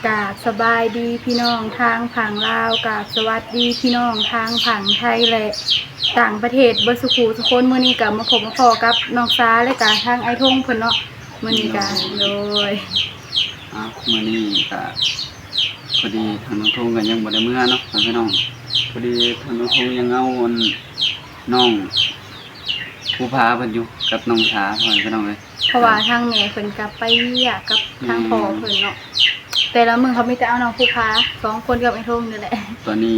กราบสบายดีพี่น้องทางผังลาวกราบสวัสดีพี่น้องทางผังไทยและต่างประเทศเบิดสุขุทุกคนมื้อนี้ก็มาพบมาพอกับน้องฟ้าและก็ทางไอ้ทงเพิ่นเนาะมื้อนี้ก็โดยมื้อนี้ก็พอดีทางน้องทงก็ยังบ่ได้เมื่อเนาะพี่น้องพอดีทางน้องทงยังเอาน้องผู้พาเพิ่นอยู่กับน้องสาพี่น้องเลยเพราะว่าทางแม่เพิ่นก็ไปเวียกกับทางพ่อเพิ่นเนาะแต่ละมื้อเขามีแต่เอาน้องผู้พา2คนกับไอ้ทงนี่แหละตอนนี้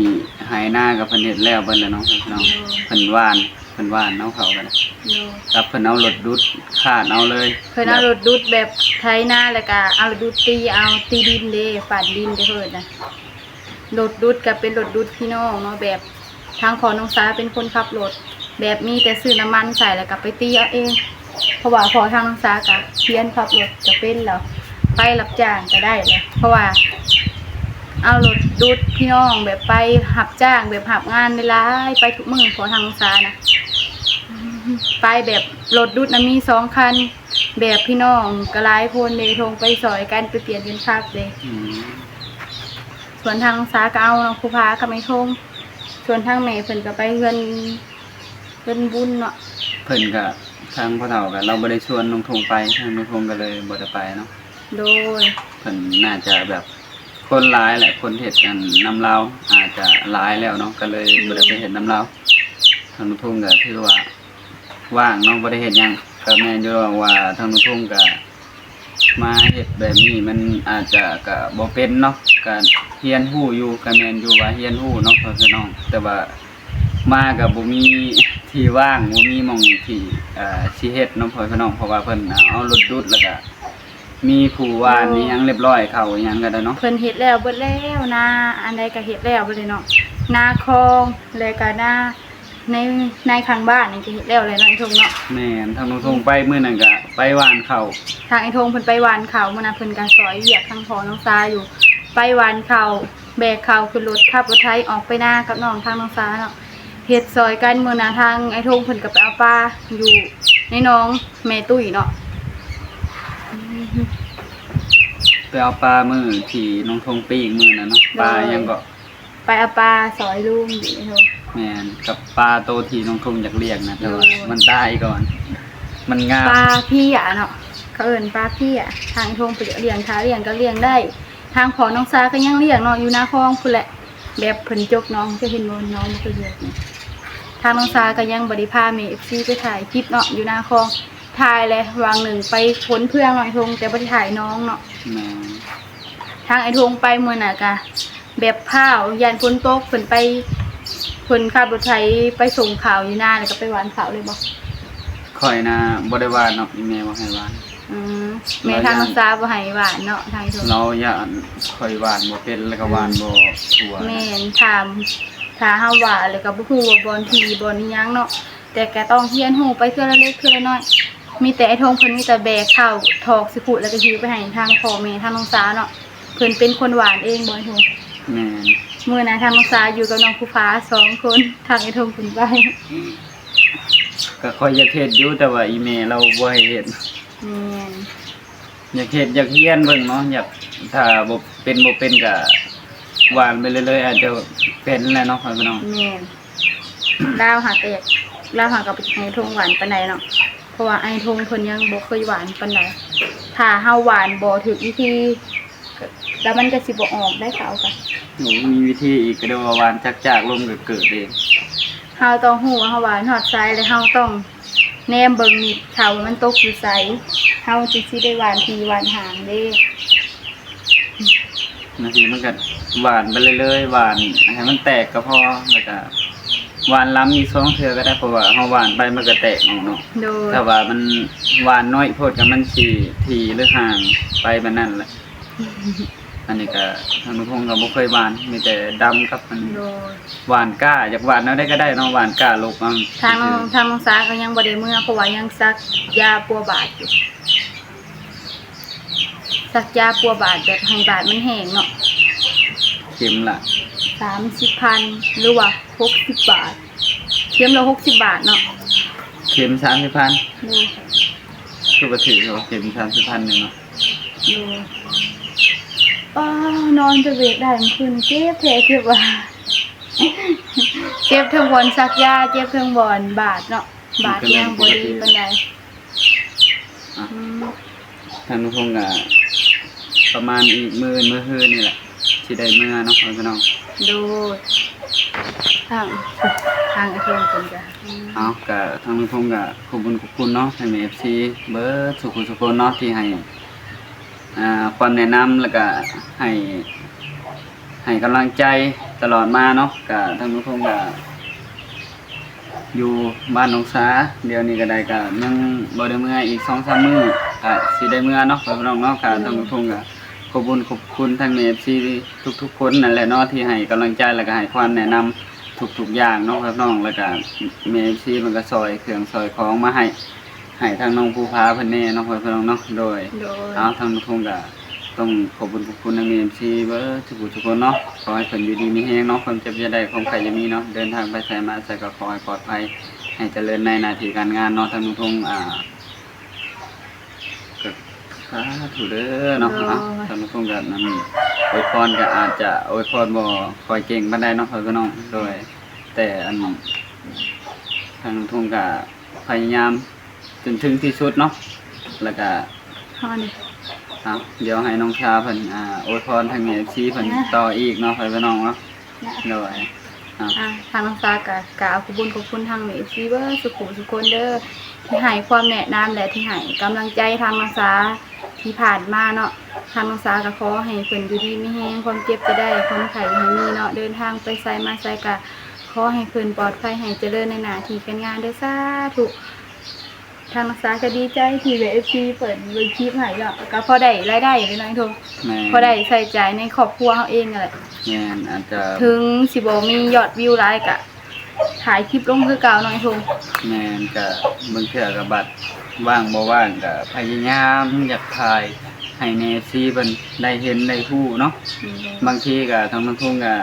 หายหน้ากับเพิ่นเฮ็ดแล้วเบิ่นแล้วเนาะพี่น้องเพิ่นว่านเนาะเขากันครับเพิ่นเอารถดุดคาดเอาเลยเพิ่นเอารถดุดแบบไถนาแล้วก็เอารถดุดตีดินเด้ฝาดดินเด้เพิ่นน่ะรถดุดก็เป็นรถดุดพี่น้องเนาะแบบทางพ่อน้องสาเป็นคนขับรถแบบมีแต่ซื้อน้ำมันใส่แล้วก็ไปตีเอาเองเพราะว่าพอทางน้องสาก็เพี้ยนขับรถจะเป็นแล้วไปรับจ้างก็ได้เลยเพราะว่าเอารถดุดพี่น้องแบบไปหับจ้างแบบหับงานเวลาไปทุกมื้อพอทางน้องสานะไปแบบรถดุดนะมี2 คันแบบพี่น้องก็หลายคนเลยทงไปซอยกันไปเปลี่ยนเป็นคับเลยส่วนทางน้องสาก็เอาผู้พากับไม่ทงส่วนทางแม่เพิ่นก็ไปเฮือนบุญเนาะเพิ่นก็ทางพ่อเฒ่าก็เราบ่ได้ชวนน้องทงไปทางน้องทงก็เลยบ่ได้ไปเนาะโดยเพิ่นน่าจะแบบคนหลายแหละคนเฮ็ดกันนำเราอาจจะหลายแล้วเนาะก็เลยบ่ได้ไปเฮ็ดนำเราทางน้องทงก็ถือว่าว่างเนาะบ่ได้เฮ็ดหยังก็แม่นอยู่ว่าทางน้องทงก็มาเฮ็ดแบบนี้มันอาจจะก็บ่เป็นเนาะก็เรียนรู้อยู่ก็แม่นอยู่ว่าเรียนรู้เนาะพี่น้องแต่ว่ามาก็บ่มีที่ว่างบ่มีหม้องที่สิเฮ็ดเนาะพี่น้องเพราะว่าเพิ่นเอารถดุดแล้วก็มีผู้ว่านนี่ยังเรียบร้อยเข้าหยังก็ได้เนาะเพิ่นเฮ็ดแล้วเบิดแล้วนาอันใดก็เฮ็ดแล้วเบิดเลยเนาะนาคลองแล้วก็นาในข้างบ้านนี่ก็เฮ็ดแล้วเลยเนาะไอ้ทงเนาะแม่นทางน้องทงไปมื้อนั้นก็ไปหว่านข้าวทางไอ้ทงเพิ่นไปหว่านข้าวมื้อนั้นเพิ่นก็ซอยเวียกทางพ่อน้องซาอยู่ไปหว่านข้าวแบกข้าวขึ้นรถขับรถไถออกไปนากับน้องทางน้องซาเนาะเฮ็ดซอยกันมื้อนั้นทางไอ้ทงเพิ่นก็ไปเอาปลาอยู่ในหนองแม่ตุ้ยเนาะไปเอาปลามื้อที่น้องทงปีกมื้อนั้นเนาะปลายังก็ไปเอาปลาซอยลุงอยู่ไอ้ทงแม่นกับปลาโตที่น้องทงอยากเลี้ยงนะแต่ว่ามันตายก่อนมันงามปลาพี่อ่ะเนาะเขาเอิ้นปลาพี่อ่ะทางทงไปเลี้ยงถ้าเลี้ยงก็เลี้ยงได้ทางพ่อน้องซาก็ยังเลี้ยงเนาะอยู่นาคลองพุ่นแหละแบบเพิ่นจกน้องจะเห็นน้องบ่เคยเลี้ยงทางน้องซาก็ยังบ่ได้พาแม่ FC ไปถ่ายคลิปเนาะอยู่นาคลองถ่ายเลยวางหนึ่งไปขนเพื่องหน่อยทงแต่บ่ได้ถ่ายน้องเนาะทางไอ้ทงไปมื้อน่ะก็แบบข้าวยันฝนตกเพิ่นไปเพิ่นขับรถไถไปส่งข่าวอยู่หน้าแล้วก็ไปหวานข่าวเลยบ่ค่อยนะบ่ได้หวานเนาะอีแม่บ่ให้หวานแม่ทางน้องซาบ่ให้หวานเนาะทางทงเราย่านค่อยหวานบ่เป็นแล้วก็หวานบ่ทั่วแม่นถ้าเฮาหวานแล้วก็บ่ฮู้ว่าบ่อนที่บ่อนอีหยังเนาะแต่ก็ต้องเรียนรู้ไปเทื่อละเล็กเทื่อละน้อยมีแต่ไอ้ทงเพิ่นมีแต่แบกข้าวถอกสิขุแล้วก็หิวไปให้ทางพ่อแม่ทางน้องซาเนาะเพิ่นเป็นคนหวานเองบ่ไอ้ทงแม่นมื้อนั้นทางน้องซาอยู่กับน้องผู้ฟ้า2 คนทางไอ้ทงเพิ่นไปก็ค่อยอยากเฮ็ดอยู่แต่ว่าอีแม่เราบ่ให้เฮ็ดอยากเฮ็ดอยากเรียนเบิ่งเนาะอยากถ้าบ่เป็นก็หวานไปเรื่อยๆอาจจะเป็นแหละเนาะพี่น้องแม่นลาวหากับไอ้ทงหวานปานใดเนาะเพราะว่าไอ้ทงเพิ่นยังบ่เคยหวานปานใดถ้าเฮาหวานบ่ถูกวิธีแล้วมันก็สิบ่ออกได้ขาวกันมีวิธีอีกก็เรียกว่าหวานจากลมก็เกิดเองเฮาต้องฮู้ว่าเฮาหวานฮอดไสแล้วเฮาต้องแนมเบิ่งนิดถ้าว่ามันตกอยู่ไสเฮาจึงสิได้หวานทีหวานหางเด้บางทีมันก็หวานไปเรื่อยๆหวานให้มันแตกก็พอแล้วก็หวานล้ำอีก2เทื่อก็ได้เพราะว่าเฮาหวานไปมันก็แตกออกเนาะถ้าว่ามันหวานน้อยโพดก็มันสิทีหรือห่างไปแบบนั้นแหละอันนี้ก็ทางนุพงศ์ก็บ่เคยหวานมีแต่ดำกับมันหวานก้าอยากหวานแนวใดก็ได้เนาะหวานก้าโลกทางน้องสาก็ยังบ่ได้เมื่อเพราะว่ายังซักยาปัวบาดอยู่ซักยาปัวบาดแบบให้บาดมันแห้งเนาะเข็มละ30,000หรือว่า60 บาทเข็มละ60 บาทเนาะเข็ม30,000คือบ่ถือว่าเข็ม30,000นึงเนาะ ดูป้านอนจะเวกได้มันคืนเจ็บแท้เจ็บว่าเจ็บทั้งบอนซักยาเจ็บทั้งบอนบาดเนาะบาดยังบ่ดีปานใด อ่ะ อืม ทางคงก็ประมาณอีกมื้อฮื้อนี่แหละสิได้เมื่อเนาะพี่น้อง ดูทางทางไอ้เพิ่นเพิ่นจ้ะ เอาก็ทางคงก็ขอบคุณเนาะให้ FC เบิดสุขคนเนาะที่ให้ความแนะนำแล้วก็ให้กำลังใจตลอดมาเนาะก็ทางคงก็อยู่บ้านหนองสาเดี๋ยวนี้ก็ได้ก็ยังบ่ได้เมื่ออีก 2-3 มื้อก็สิได้เมื่อเนาะพี่น้องเนาะก็ทางคงก็ขอบคุณทาง FC ทุกๆคนนั่นแหละเนาะที่ให้กำลังใจแล้วก็ให้ความแนะนำทุกอย่างเนาะพี่น้องแล้วก็ FC มันก็ซอยเครื่องซอยของมาให้ทางน้องภูผาเพิ่นแน่เนาะพี่น้องเนาะโดย โดย เอาทางคงก็ต้องขอบคุณทาง MC เบิดทุกคนเนาะขอให้เพิ่นอยู่ดีมีแรงเนาะความเจ็บอย่าได้ความไข้อย่ามีเนาะเดินทางไปไสมาไสก็ขอให้ปลอดภัยให้เจริญในหน้าที่การงานเนาะทางคงก็สาธุเด้อเนาะทางคงก็นำอวยพรก็อาจจะอวยพรบ่ค่อยเก่งปานใดเนาะพี่น้องโดยแต่ทางคงก็พยายามจนถึงที่สุดเนาะแล้วก็ ฮอนี่ ครับเดี๋ยวให้น้องชาเพิ่นอวยพรทาง FC เพิ่นต่ออีกเนาะพี่น้องเนาะโดยทางน้องฟ้ากะขอบคุณทางเอซีเบอร์สุขุสุคนเด้อที่ให้ความแนะนำและที่ให้กำลังใจทางน้องฟ้าที่ผ่านมาเนาะทางน้องฟ้าก็ขอให้เพิ่นอยู่ดีมีแฮงความเจ็บจะได้ความไข้ให้มีเนาะเดินทางไปไสมาไสก็ขอให้เพิ่นปลอดภัยให้เจริญในหน้าที่การงานเด้อสาธุทางน้องฟ้าก็ดีใจที่เอฟซีเปิดเบิ่งคลิปให้เนาะก็พอได้รายได้อยู่น้อยทุก แม่น พอได้ใส่ใจในครอบครัวเฮาเองนั่นแหละ แม่นอาจจะ ถึงสิบ่มียอดวิวหลายก็ถ่ายคลิปลงคือเก่าน้อยทุก แม่นก็บางเทื่อก็บัดว่างบ่ว่างก็พยายามอยากถ่ายให้ใน FC เพิ่นได้เห็นได้ฮู้เนาะบางทีก็ทางทุ่งก็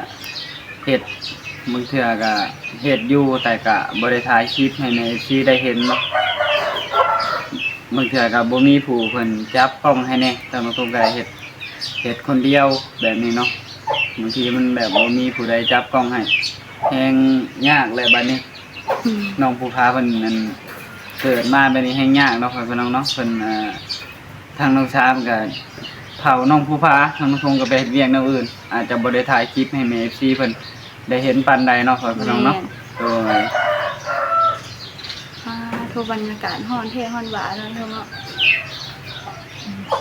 เฮ็ดบางเทื่อก็เฮ็ดอยู่แต่ก็บ่ได้ถ่ายคลิปให้ใน FC ได้เห็นเนาะบางเทื่อก็บ่มีผู้เพิ่นจับกล้องให้แน่ทางทุ่งก็เฮ็ดคนเดียวแบบนี้เนาะบางทีมันแบบบ่มีผู้ใดจับกล้องให้แฮงยากเลยบัดนี้น้องภูผาเพิ่นนั่นเกิดมาแบบนี้แฮงยากเนาะพี่น้องเนาะเพิ่นทางน้องชามก็เผาน้องภูผาทางน้องคงก็ไปเฮ็ดเวียกแนวอื่นอาจจะบ่ได้ถ่ายคลิปให้แม่ FC เพิ่นได้เห็นปานใดเนาะพี่น้องเนาะโดย ทุกบรรยากาศฮ้อนแท้ฮ้อนหวานเลยเนาะ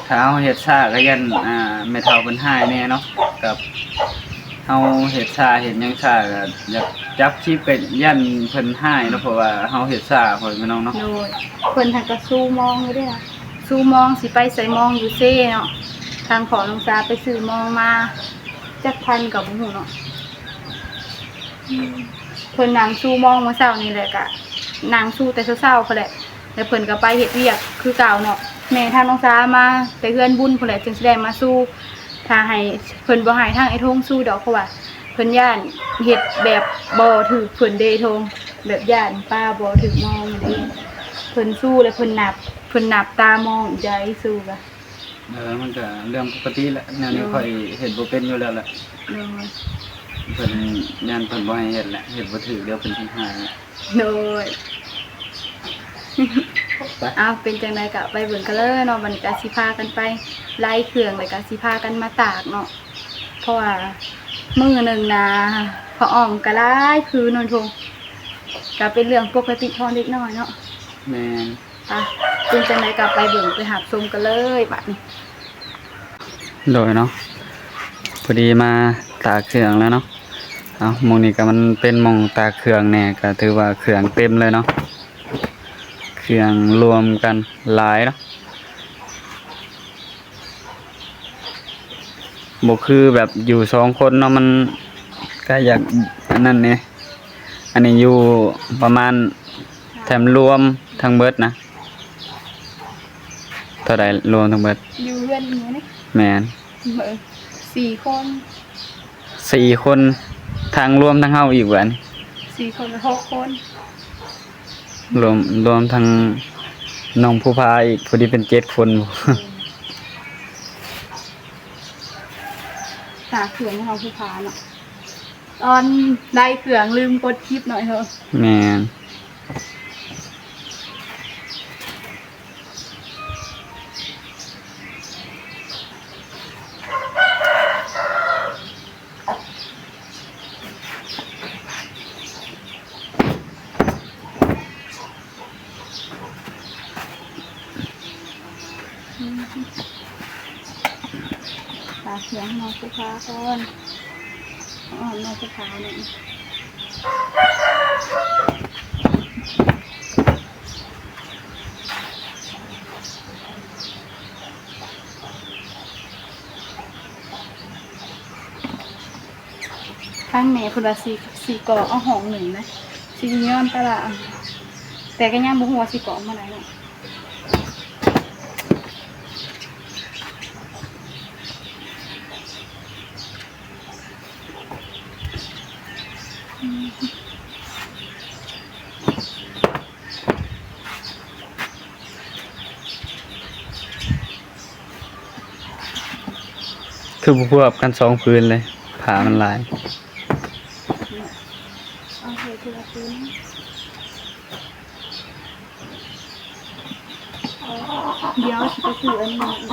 ถ้าเฮาเฮ็ดซ่าก็ยันแม่เฒ่าเพิ่นหายแน่เนาะกับเฮาเฮ็ดซ่าเฮ็ดหยังซ่าก็อยากจับคลิปก็ยันเพิ่นหายเนาะเพราะว่าเฮาเฮ็ดซ่าพ่อพี่น้องเนาะ โดยเพิ่นทางก็สู้มองอยู่เด้อสู้มองสิไปใส่มองอยู่เซ่เนาะทางขอลงซาไปซื้อมองมาจักพันกับบ่ฮู้เนาะเพิ่นนั่งสู้มองมื้อเช้านี่แหละก็นั่งสู้แต่เช้าๆพุ่นแหละแล้วเพิ่นก็ไปเฮ็ดเวียกคือเก่าเนาะแม่ทางน้องซามาแต่เฮือนบุญพุ่นแหละจึงสิได้มาสู้ถ้าให้เพิ่นบ่ให้ทางไอ้ทงสู้ดอกเพราะว่าเพิ่นย่านเฮ็ดแบบบ่ถูกเพิ่นเดทงแบบย่านป้าบ่ถูกมองเด้เพิ่นสู้แล้วเพิ่นนับตามองใจสู้ก็ มันก็เรื่องปกติแหละแนวนี้ค่อยเฮ็ดบ่เป็นอยู่แล้วแหละ โดย เพิ่นยันเพิ่นบ่ให้เฮ็ดแหละเฮ็ดบ่ถูกเดี๋ยวเพิ่นสิหาย โดยเอาเป็นจังไดก็ไปเบิ่งกันเลยเนาะบัดนี้ก็สิพากันไปไล่เครื่องแล้วก็สิพากันมาตากเนาะเพราะว่ามื้อหนึงนะพออ้อมก็หลายคืนนนทงก็เป็นเรื่องปกติของเด็กน้อยเนาะ แม่น เป็นจังไดก็ไปเบิ่งไปหับชมกันเลยบัดนี้ โดยเนาะพอดีมาตากเครื่องแล้วเนาะหม้องนี้ก็มันเป็นหม้องตากเครื่องแน่ก็ถือว่าเครื่องเต็มเลยเนาะเครื่องรวมกันหลายเนาะบ่คือแบบอยู่2คนเนาะมันก็อยากอันนั้นนี่อันนี้อยู่ประมาณแถมรวมทั้งเบิดนะเท่าใดรวมทั้งเบิด อยู่เพื่อนนี้นี่ แม่น 4 คน 4 คนทางรวมทั้งเฮาอีกเหมือน 4 คน6 คน รวมทั้งน้องผู้พาอีกพอดีเป็น7 คน ตากเครื่องให้เราผู้พาเนาะตอนได้เครื่องลืมกดคลิปหน่อยเถอะ แม่นตากเครื่องให้เราผู้พาก่อนเราผู้พาเนี่ยข้างแม่พุทธสีเกาะเอาห้องหนึ่งนะสีย้อนตลาดแต่ก็ย่างบุหัวสีเกาะมาไหนเนาะคือบ่ควบกันสองพื้นเลยผ้ามันหลาย เอาเถอะทีละพื้นเดี๋ยวจะไปซื้ออันนี้มาอีก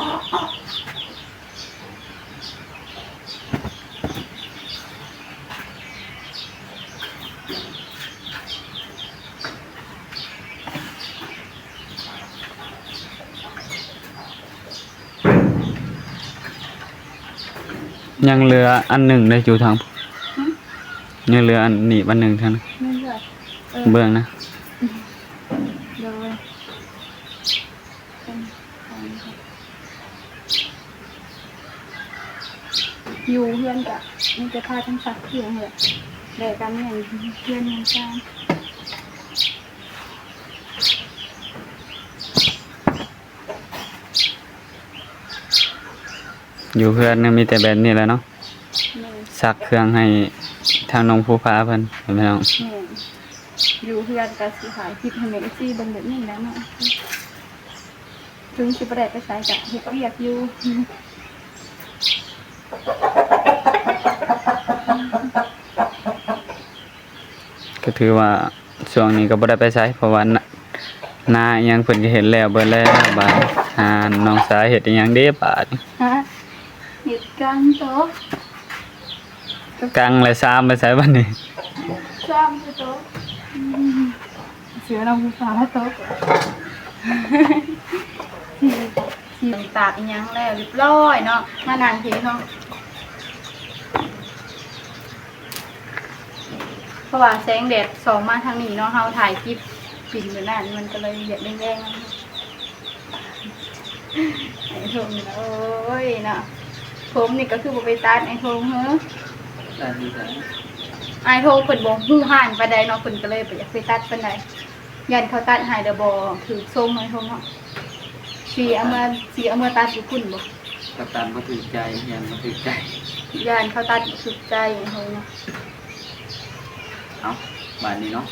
ยังเหลืออันหนึ่งได้อยู่ทางยังเหลืออันนี้อันหนึ่งทาง ไม่เลือด เบื้องนะ เดี๋ยวเป็นอยู่เพื่อนกะมันจะพาทั้งสักเพียงเลยแต่กันเนี่ยเพื่อนยังจ้าง อยู่เพื่อนนึงมีแต่แบบนี้แหล้วเนาะ แม่ ซักเครื่องให้ทางน้องผู้ฟ้าเพิ่นเห็นไหมน้อง แม่อยู่เพื่อนกับสีขายคลิปให้แม่ซี่เบิ่งแบบนี้แล้วเนาะถึงสิประเด็ไปใส่กะเฮ็ดเรียกอยู่ ก็ถือว่าช่วงนี้ก็บ่ได้ไปใช้เพราะว่านาอิหยังเพิ่นก็เห็นแล้วเบิดแล้วบาดหาน้องสายเฮ็ดอิหยังเด้บาด ฮะเหตุการณ์โต๊ะ กังเลยซ้ำไปใช้บัดนี้ ซ้ำไปโต๊ะเสือเราผู้ฟ้าโต๊ะที่ตากอีหยังแล้วเรียบร้อยเนาะมานานทีเนาะเพราะว่าแสงแดดส่องมาทางนี้เนาะเฮาถ่ายคลิปปิ่นเหมือนนั่นมันก็เลยอยากแดงๆนะไอ้ทงนะโอ้ยเนาะผมนี่ก็คือบ่ไปตัดไอ้ทงเฮ้อ ได้ดีจ้ะ ไอ้โทงเพิ่นบ่ฮู้ห่านปานใดเนาะเพิ่นก็เลยบ่อยากไปตัดปานใดยันเขาตัดให้เด้อบ่ถือทรงไอ้ทงเนาะสิเอามาตัดอยู่พุ่นบ่ กัปตันบ่ถูกใจยันบ่ถูกใจ ยันเขาตัดบ่ถูกใจไอ้ทงเนาะ เอาบาดนี้เนาะ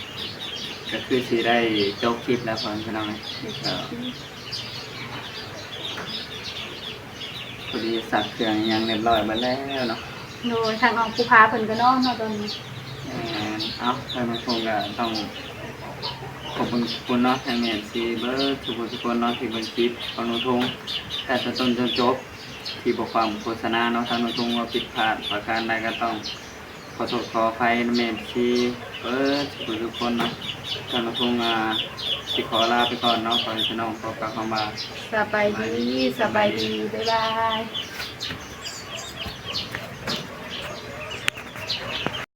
ก็คือสิได้จบคลิปแล้วพ่อพี่น้องพอดีสักเครื่องอิหยังเรียบร้อยเบิดแล้วเนาะ โดยทางน้องผู้พาเพิ่นก็เนาะตอนนี้ เอาท่านผู้ชมก็ต้องขอบคุณเนาะทางแม่ซีเบิร์ดทุกคนเนาะที่เบิ่งคลิปของหนูทงแต่ต้นจนจบที่บอกความโฆษณาเนาะทางหนูทงว่าผิดพลาดประการใดก็ต้องขอโทษขออภัยแม่ซีเบิร์ดทุกคนเนาะทางหนูทงสิขอลาไปก่อนเนาะขอให้พี่น้องพบกับคำว่า สบายดีบ๊ายบาย